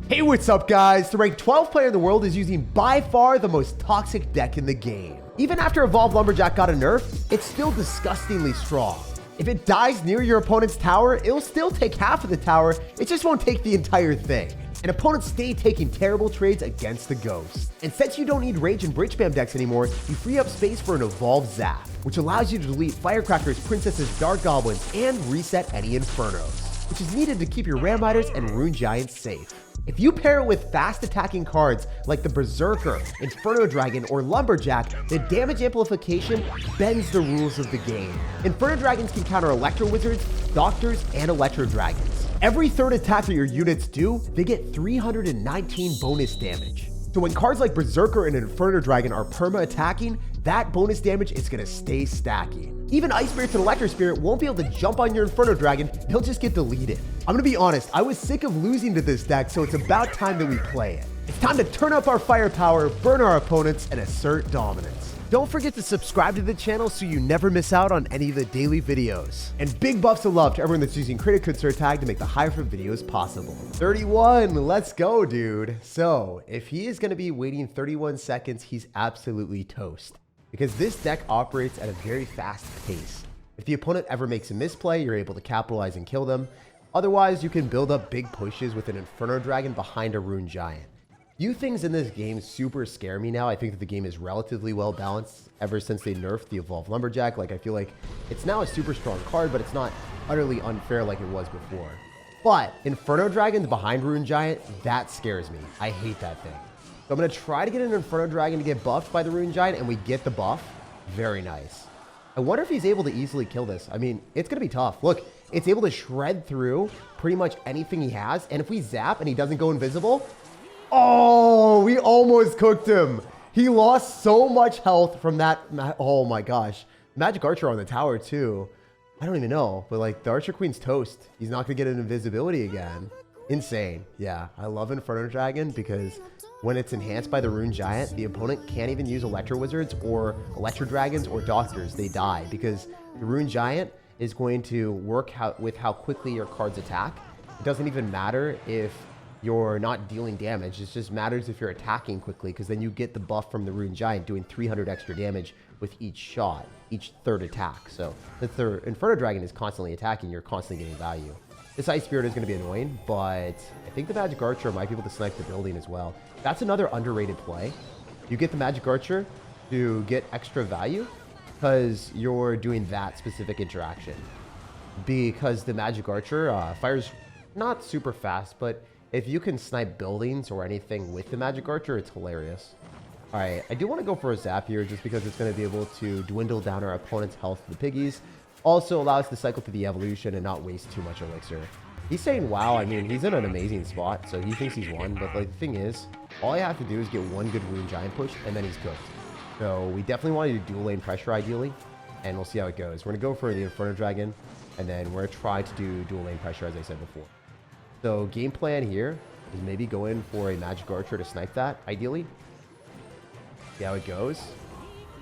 Hey, what's up guys? The ranked 12th player in the world is using by far the most toxic deck in the game. Even after Evolved Lumberjack got a nerf, it's still disgustingly strong. If it dies near your opponent's tower, it'll still take half of the tower, it just won't take the entire thing. And opponents stay taking terrible trades against the ghost. And since you don't need rage and bridge spam decks anymore, you free up space for an Evolved Zap, which allows you to delete Firecrackers, Princesses, Dark Goblins, and reset any Infernos, which is needed to keep your Ram Riders and Rune Giants safe. If you pair it with fast attacking cards like the Berserker, Inferno Dragon, or Lumberjack, the damage amplification bends the rules of the game. Inferno Dragons can counter Electro Wizards, Doctors, and Electro Dragons. Every third attack that your units do, they get 319 bonus damage. So when cards like Berserker and Inferno Dragon are perma-attacking, that bonus damage is going to stay stacking. Even Ice Spirits and Electro Spirit won't be able to jump on your Inferno Dragon, they'll just get deleted. I'm going to be honest, I was sick of losing to this deck, so it's about time that we play it. It's time to turn up our firepower, burn our opponents, and assert dominance. Don't forget to subscribe to the channel so you never miss out on any of the daily videos. And big buffs of love to everyone that's using Create a Code SirTag to make the higher for videos possible. 31, let's go, dude. So if he is going to be waiting 31 seconds, he's absolutely toast, because this deck operates at a very fast pace. If the opponent ever makes a misplay, you're able to capitalize and kill them. Otherwise, you can build up big pushes with an Inferno Dragon behind a Rune Giant. Few things in this game super scare me now. I think that the game is relatively well balanced ever since they nerfed the Evolved Lumberjack. Like, I feel like it's now a super strong card, but it's not utterly unfair like it was before. But Inferno Dragons behind Rune Giant, that scares me. I hate that thing. So I'm going to try to get an Inferno Dragon to get buffed by the Rune Giant, and we get the buff. Very nice. I wonder if he's able to easily kill this. I mean, it's going to be tough. Look, it's able to shred through pretty much anything he has. And if we zap and he doesn't go invisible, oh, we almost cooked him. He lost so much health from that. Oh my gosh. Magic Archer on the tower too. I don't even know, but like the Archer Queen's toast. He's not going to get an invisibility again. Insane. Yeah, I love Inferno Dragon because when it's enhanced by the Rune Giant, the opponent can't even use Electro Wizards or Electro Dragons or Doctors. They die because the Rune Giant is going to work with how quickly your cards attack. It doesn't even matter if you're not dealing damage. It just matters if you're attacking quickly, because then you get the buff from the Rune Giant doing 300 extra damage with each shot, each third attack. So if the Inferno Dragon is constantly attacking, you're constantly getting value. This Ice Spirit is going to be annoying, but I think the Magic Archer might be able to snipe the building as well. That's another underrated play. You get the Magic Archer to get extra value because you're doing that specific interaction. Because the Magic Archer fires not super fast, but if you can snipe buildings or anything with the Magic Archer, it's hilarious. All right, I do want to go for a zap here just because it's going to be able to dwindle down our opponent's health to the piggies. Also allow us to cycle through the evolution and not waste too much elixir. He's saying wow. I mean, he's in an amazing spot, so he thinks he's won. But like, the thing is, all I have to do is get one good Rune Giant push, and then he's cooked. So we definitely want to do dual lane pressure ideally, and we'll see how it goes. We're going to go for the Inferno Dragon, and then we're going to try to do dual lane pressure, as I said before. So game plan here is maybe go in for a Magic Archer to snipe that, ideally. See how it goes.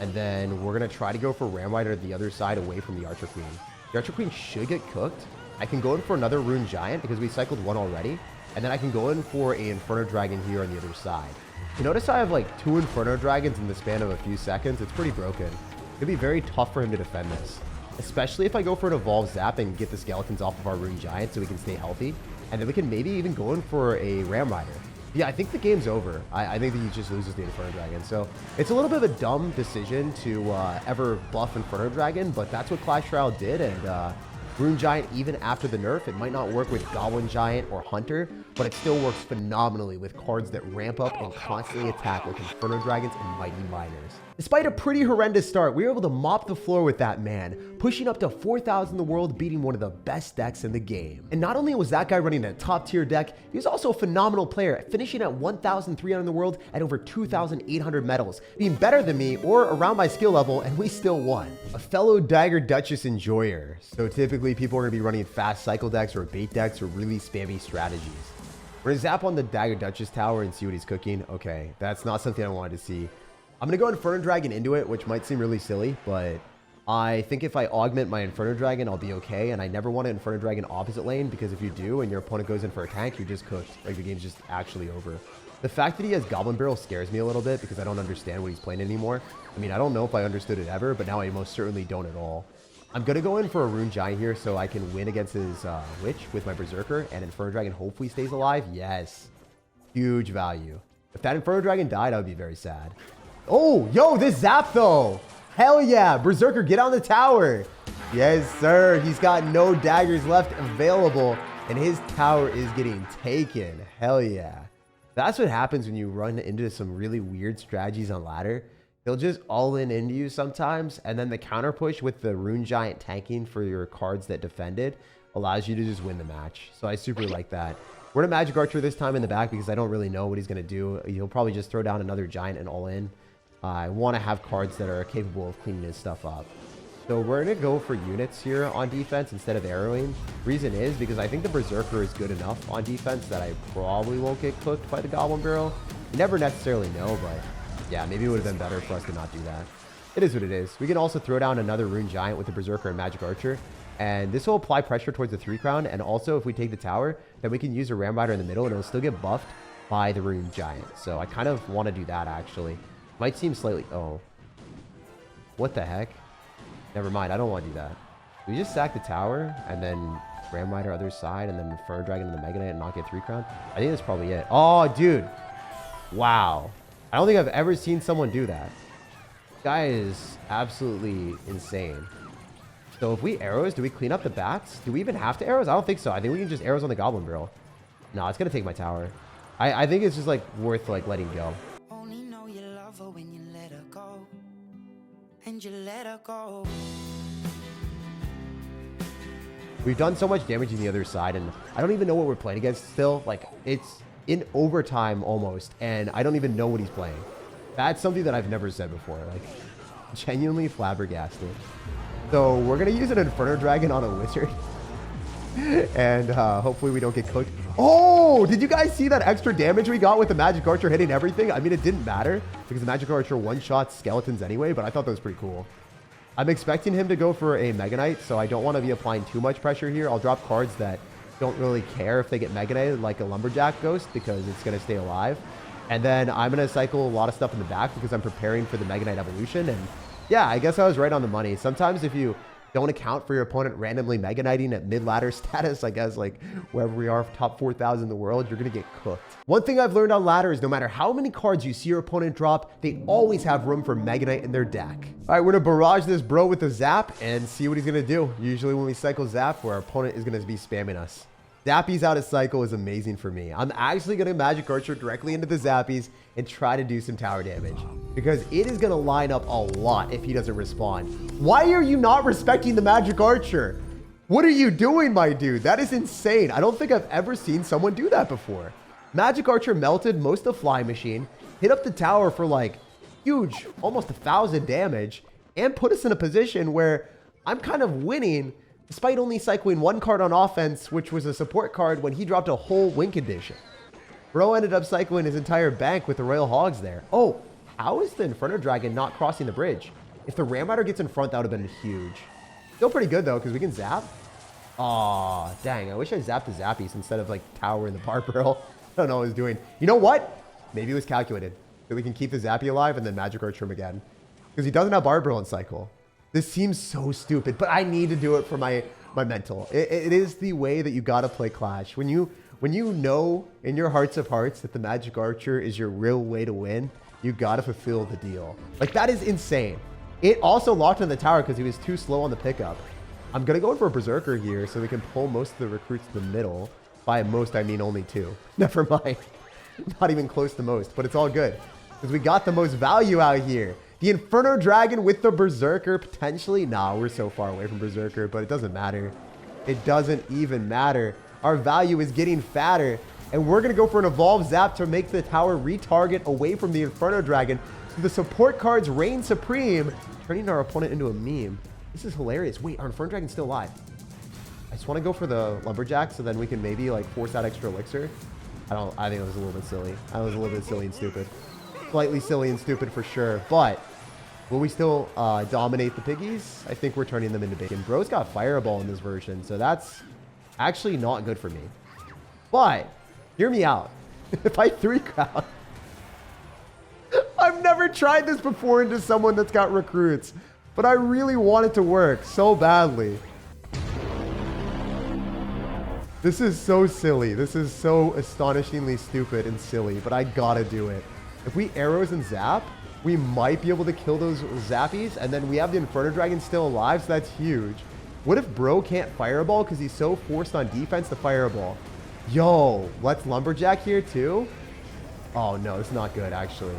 And then we're going to try to go for Ram Rider the other side away from the Archer Queen. The Archer Queen should get cooked. I can go in for another Rune Giant because we cycled one already. And then I can go in for a Inferno Dragon here on the other side. You notice I have like 2 Inferno Dragons in the span of a few seconds. It's pretty broken. It'll be very tough for him to defend this. Especially if I go for an Evolved Zap and get the skeletons off of our Rune Giant so we can stay healthy. And then we can maybe even go in for a Ram Rider. Yeah, I think the game's over. I think that he just loses the Inferno Dragon. So it's a little bit of a dumb decision to ever buff Inferno Dragon, but that's what Clash Royale did. And Rune Giant, even after the nerf, it might not work with Goblin Giant or Hunter, but it still works phenomenally with cards that ramp up and constantly attack like Inferno Dragons and Mighty Miners. Despite a pretty horrendous start, we were able to mop the floor with that man, pushing up to 4,000 in the world, beating one of the best decks in the game. And not only was that guy running a top tier deck, he was also a phenomenal player, finishing at 1,300 in the world at over 2,800 medals, being better than me or around my skill level, and we still won. A fellow Dagger Duchess enjoyer. So typically people are going to be running fast cycle decks or bait decks or really spammy strategies. We're going to zap on the Dagger Duchess tower and see what he's cooking. Okay, that's not something I wanted to see. I'm going to go Inferno Dragon into it, which might seem really silly, but I think if I augment my Inferno Dragon, I'll be okay. And I never want an Inferno Dragon opposite lane, because if you do and your opponent goes in for a tank, you're just cooked. Like, the game's just actually over. The fact that he has Goblin Barrel scares me a little bit, because I don't understand what he's playing anymore. I mean, I don't know if I understood it ever, but now I most certainly don't at all. I'm going to go in for a Rune Giant here so I can win against his Witch with my Berserker, and Inferno Dragon hopefully stays alive. Yes. Huge value. If that Inferno Dragon died, I would be very sad. Oh, yo, this Zap, though. Hell yeah. Berserker, get on the tower. Yes, sir. He's got no daggers left available, and his tower is getting taken. Hell yeah. That's what happens when you run into some really weird strategies on ladder. He'll just all in into you sometimes, and then the counter push with the Rune Giant tanking for your cards that defended allows you to just win the match. So I super like that. We're going to Magic Archer this time in the back because I don't really know what he's going to do. He'll probably just throw down another Giant and all in. I want to have cards that are capable of cleaning his stuff up. So we're going to go for units here on defense instead of arrowing. Reason is because I think the Berserker is good enough on defense that I probably won't get cooked by the Goblin Barrel. You never necessarily know, but yeah, maybe it would have been better for us to not do that. It is what it is. We can also throw down another Rune Giant with the Berserker and Magic Archer. And this will apply pressure towards the 3 crown. And also, if we take the tower, then we can use a Ram Rider in the middle and it'll still get buffed by the Rune Giant. So I kind of want to do that, actually. Might seem slightly... Oh. What the heck? Never mind. I don't want to do that. We just sack the tower and then Ram Rider other side and then Inferno Dragon and the Mega Knight and not get 3 crown. I think that's probably it. Oh, dude. Wow. I don't think I've ever seen someone do that. This guy is absolutely insane. So if we arrows, do we clean up the bats? Do we even have to arrows? I don't think so. I think we can just arrows on the Goblin Barrel. No, it's going to take my tower. I think it's just like worth like letting go. Only know you love her when you let her go. And you let her go. We've done so much damage on the other side, and I don't even know what we're playing against still. Like, it's in overtime almost, and I don't even know what he's playing. That's something that I've never said before. Like, genuinely flabbergasted. So we're going to use an Inferno Dragon on a Wizard. And hopefully we don't get cooked. Oh, did you guys see that extra damage we got with the Magic Archer hitting everything? I mean, it didn't matter because the Magic Archer one-shots skeletons anyway, but I thought that was pretty cool. I'm expecting him to go for a Mega Knight, so I don't want to be applying too much pressure here. I'll drop cards that don't really care if they get Mega Knighted, like a Lumberjack Ghost, because it's going to stay alive. And then I'm going to cycle a lot of stuff in the back because I'm preparing for the Mega Knight Evolution. And yeah, I guess I was right on the money. Sometimes if you don't account for your opponent randomly Mega Knighting at mid-ladder status, I guess, like wherever we are, top 4,000 in the world, you're going to get cooked. One thing I've learned on ladder is no matter how many cards you see your opponent drop, they always have room for Mega Knight in their deck. All right, we're going to barrage this bro with the Zap and see what he's going to do. Usually when we cycle Zap, our opponent is going to be spamming us. Zappies out of cycle is amazing for me. I'm actually going to Magic Archer directly into the Zappies and try to do some tower damage because it is going to line up a lot if he doesn't respond. Why are you not respecting the Magic Archer? What are you doing, my dude? That is insane. I don't think I've ever seen someone do that before. Magic Archer melted most of Flying Machine, hit up the tower for like huge, almost 1,000 damage, and put us in a position where I'm kind of winning despite only cycling 1 card on offense, which was a support card when he dropped a whole win condition. Bro ended up cycling his entire bank with the Royal Hogs there. Oh, how is the Inferno Dragon not crossing the bridge? If the Ram Rider gets in front, that would have been huge. Still pretty good, though, because we can zap. Aw, dang. I wish I zapped the Zappies instead of, like, Tower in the Bar Barrel. I don't know what I was doing. You know what? Maybe it was calculated. That we can keep the Zappy alive and then Magic Archer him again. Because he doesn't have Bar Barrel in cycle. This seems so stupid, but I need to do it for my mental. It is the way that you gotta play Clash. When you know in your hearts of hearts that the Magic Archer is your real way to win, you gotta fulfill the deal. Like, that is insane. It also locked on the tower because he was too slow on the pickup. I'm gonna go in for a Berserker here so we can pull most of the recruits to the middle. By most, I mean only 2. Never mind. Not even close to most, but it's all good because we got the most value out here. The Inferno Dragon with the Berserker, potentially. Nah, we're so far away from Berserker, but it doesn't matter. It doesn't even matter. Our value is getting fatter, and we're going to go for an Evolve Zap to make the tower retarget away from the Inferno Dragon. So the support cards reign supreme, turning our opponent into a meme. This is hilarious. Wait, our Inferno Dragon's still alive. I just want to go for the Lumberjack so then we can maybe like force out extra elixir. I think it was a little bit silly. I was a little bit silly and stupid. Slightly silly and stupid for sure, but Will we still dominate the piggies? I think we're turning them into bacon. Bro's got Fireball in this version, so that's actually not good for me. But, hear me out. If I 3-crown... I've never tried this before into someone that's got recruits, but I really want it to work so badly. This is so silly. This is so astonishingly stupid and silly, but I gotta do it. If we arrows and zap, we might be able to kill those zappies, and then we have the Inferno Dragon still alive, so that's huge. What if Bro can't Fireball because he's so forced on defense to Fireball? Yo, let's Lumberjack here too? Oh no, it's not good actually.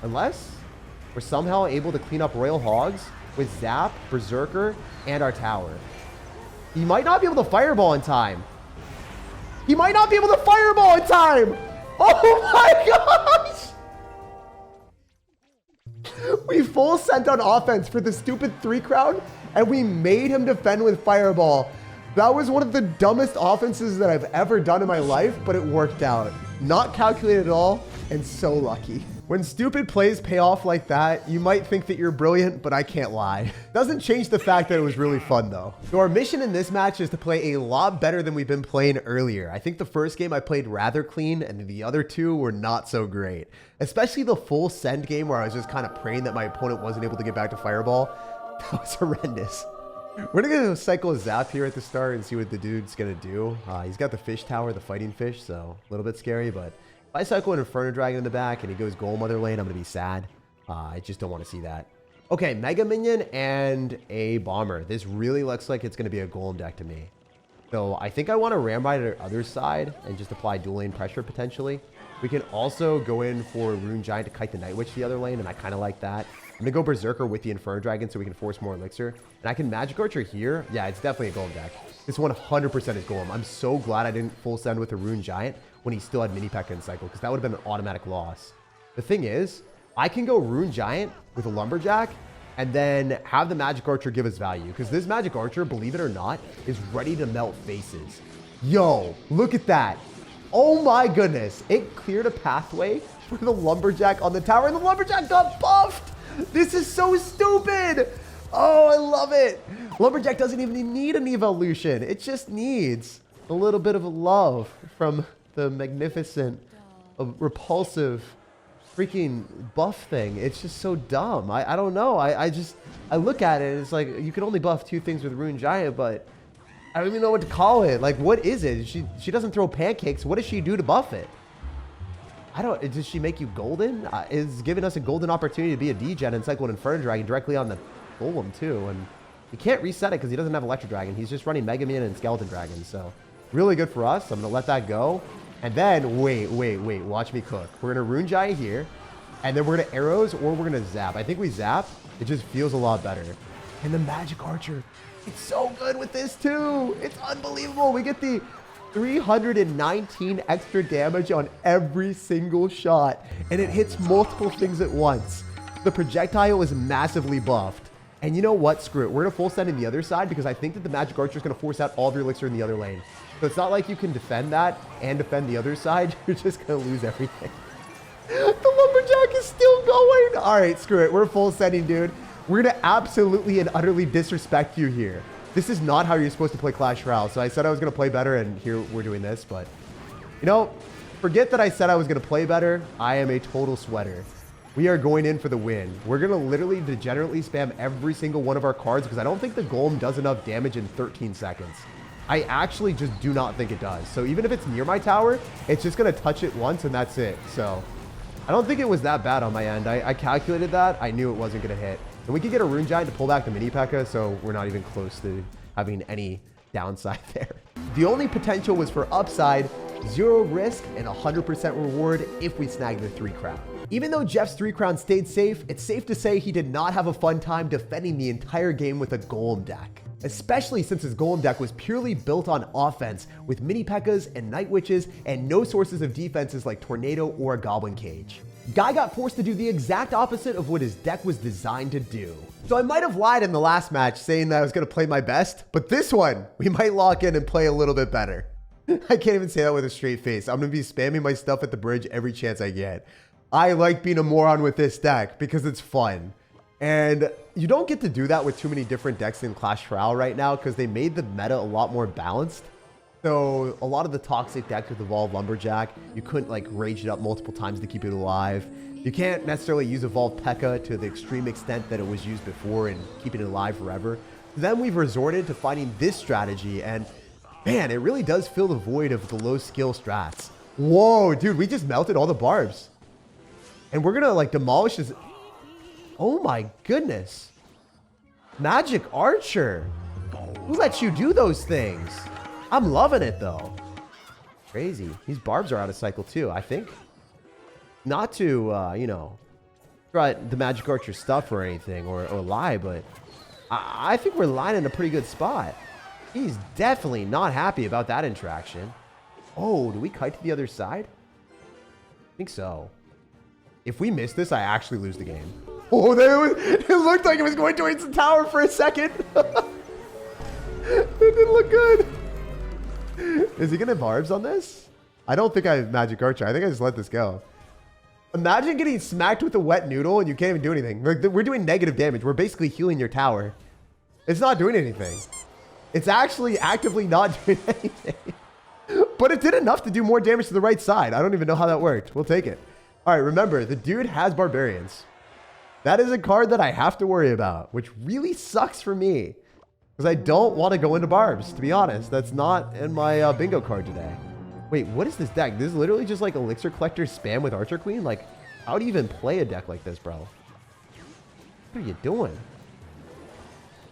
Unless we're somehow able to clean up Royal Hogs with Zap, Berserker, and our tower. He might not be able to Fireball in time. He might not be able to Fireball in time! Oh my gosh! We full sent on offense for the stupid 3-crown, and we made him defend with Fireball. That was one of the dumbest offenses that I've ever done in my life, but it worked out. Not calculated at all, and so lucky. When stupid plays pay off like that, you might think that you're brilliant, but I can't lie. Doesn't change the fact that it was really fun though. So our mission in this match is to play a lot better than we've been playing earlier. I think the first game I played rather clean, and the other two were not so great. Especially the full send game where I was just kind of praying that my opponent wasn't able to get back to Fireball. That was horrendous. We're gonna go cycle Zap here at the start and see what the dude's gonna do. He's got the fish tower, the fighting fish, so a little bit scary, but if I cycle an Inferno Dragon in the back and he goes Golem other lane, I'm going to be sad. I just don't want to see that. Okay, Mega Minion and a Bomber. This really looks like it's going to be a Golem deck to me. So I think I want to Ram Ride at the other side and just apply dual lane pressure potentially. We can also go in for Rune Giant to kite the Night Witch the other lane, and I kind of like that. I'm going to go Berserker with the Inferno Dragon so we can force more Elixir. And I can Magic Archer here. Yeah, it's definitely a Golem deck. This 100% is Golem. I'm so glad I didn't full send with a Rune Giant when he still had Mini P.E.K.K.A in cycle, because that would have been an automatic loss. The thing is, I can go Rune Giant with a Lumberjack and then have the Magic Archer give us value, because this Magic Archer, believe it or not, is ready to melt faces. Yo, look at that. Oh my goodness. It cleared a pathway for the Lumberjack on the tower, and the Lumberjack got buffed. This is so stupid. Oh, I love it. Lumberjack doesn't even need an evolution. It just needs a little bit of love from the magnificent, repulsive, freaking buff thing. It's just so dumb. I don't know. I look at it and it's like, you can only buff 2 things with Rune Giant, but I don't even know what to call it. Like, what is it? She doesn't throw pancakes. What does she do to buff it? Does she make you golden? Is giving us a golden opportunity to be a degen and cycle an Inferno Dragon directly on the Golem too. And you can't reset it because he doesn't have Electro Dragon. He's just running Mega Man and Skeleton Dragon. So really good for us. I'm going to let that go. And then, wait, watch me cook. We're going to Rune Giant here, and then we're going to Arrows, or we're going to Zap. I think we Zap. It just feels a lot better. And the Magic Archer, it's so good with this too. It's unbelievable. We get the 319 extra damage on every single shot, and it hits multiple things at once. The projectile is massively buffed. And you know what? Screw it. We're going to full send in the other side because I think that the Magic Archer is going to force out all of your Elixir in the other lane. So it's not like you can defend that and defend the other side. You're just going to lose everything. The Lumberjack is still going. All right, screw it. We're full sending, dude. We're going to absolutely and utterly disrespect you here. This is not how you're supposed to play Clash Royale. So I said I was going to play better, and here we're doing this. But, you know, forget that I said I was going to play better. I am a total sweater. We are going in for the win. We're going to literally degenerately spam every single one of our cards because I don't think the Golem does enough damage in 13 seconds. I actually just do not think it does. So even if it's near my tower, it's just going to touch it once and that's it. So I don't think it was that bad on my end. I calculated that. I knew it wasn't going to hit. And we could get a Rune Giant to pull back the Mini P.E.K.K.A, so we're not even close to having any downside there. The only potential was for upside, 0 risk, and 100% reward if we snag the 3-crown. Even though Jeff's 3-crown stayed safe, it's safe to say he did not have a fun time defending the entire game with a Golem deck. Especially since his Golem deck was purely built on offense with Mini P.E.K.K.As and Night Witches and no sources of defenses like Tornado or a Goblin Cage. Guy got forced to do the exact opposite of what his deck was designed to do. So I might have lied in the last match saying that I was going to play my best, but this one, we might lock in and play a little bit better. I can't even say that with a straight face. I'm going to be spamming my stuff at the bridge every chance I get. I like being a moron with this deck because it's fun. And you don't get to do that with too many different decks in Clash Royale right now because they made the meta a lot more balanced. So a lot of the toxic decks with Evolved Lumberjack, you couldn't like rage it up multiple times to keep it alive. You can't necessarily use Evolved P.E.K.K.A to the extreme extent that it was used before and keeping it alive forever. Then we've resorted to finding this strategy, and man, it really does fill the void of the low skill strats. Whoa, dude, we just melted all the barbs. And we're gonna like demolish this. Oh my goodness. Magic Archer. Who lets you do those things? I'm loving it though. Crazy. These barbs are out of cycle too, I think. Not to, you know, try the Magic Archer stuff or anything or lie, but I think we're lying in a pretty good spot. He's definitely not happy about that interaction. Oh, do we kite to the other side? I think so. If we miss this, I actually lose the game. Oh, it looked like it was going towards the tower for a second. It didn't look good. Is he going to barbs on this? I don't think I have Magic Archer. I think I just let this go. Imagine getting smacked with a wet noodle and you can't even do anything. We're doing negative damage. We're basically healing your tower. It's not doing anything. It's actually actively not doing anything. But it did enough to do more damage to the right side. I don't even know how that worked. We'll take it. All right, remember, the dude has Barbarians. That is a card that I have to worry about, which really sucks for me. Because I don't want to go into barbs, to be honest. That's not in my bingo card today. Wait, what is this deck? This is literally just like Elixir Collector spam with Archer Queen? Like, how do you even play a deck like this, bro? What are you doing?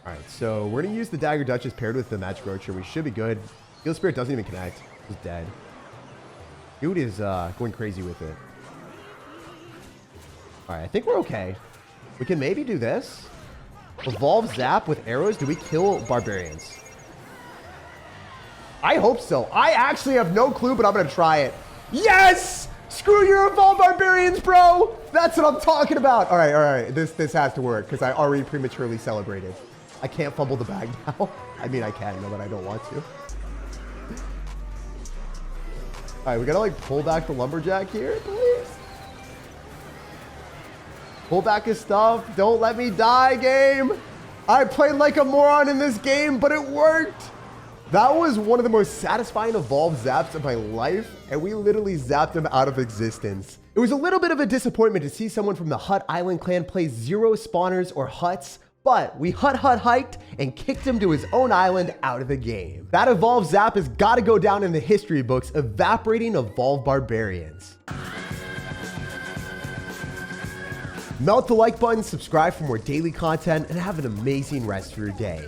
All right, so we're going to use the Dagger Duchess paired with the Magic Archer. We should be good. Field Spirit doesn't even connect. He's dead. Dude is going crazy with it. All right, I think we're okay. We can maybe do this. Evolve Zap with arrows. Do we kill Barbarians? I hope so. I actually have no clue, but I'm going to try it. Yes! Screw your Evolve Barbarians, bro! That's what I'm talking about. All right, all right. This has to work because I already prematurely celebrated. I can't fumble the bag now. I mean, I can, but I don't want to. All right, we got to like pull back the Lumberjack here, please. Pull back his stuff. Don't let me die, game. I played like a moron in this game, but it worked. That was one of the most satisfying Evolve Zaps of my life, and we literally zapped him out of existence. It was a little bit of a disappointment to see someone from the Hut Island clan play 0 spawners or huts, but we hiked and kicked him to his own island out of the game. That Evolve Zap has got to go down in the history books, evaporating Evolve Barbarians. Melt the like button, subscribe for more daily content, and have an amazing rest of your day.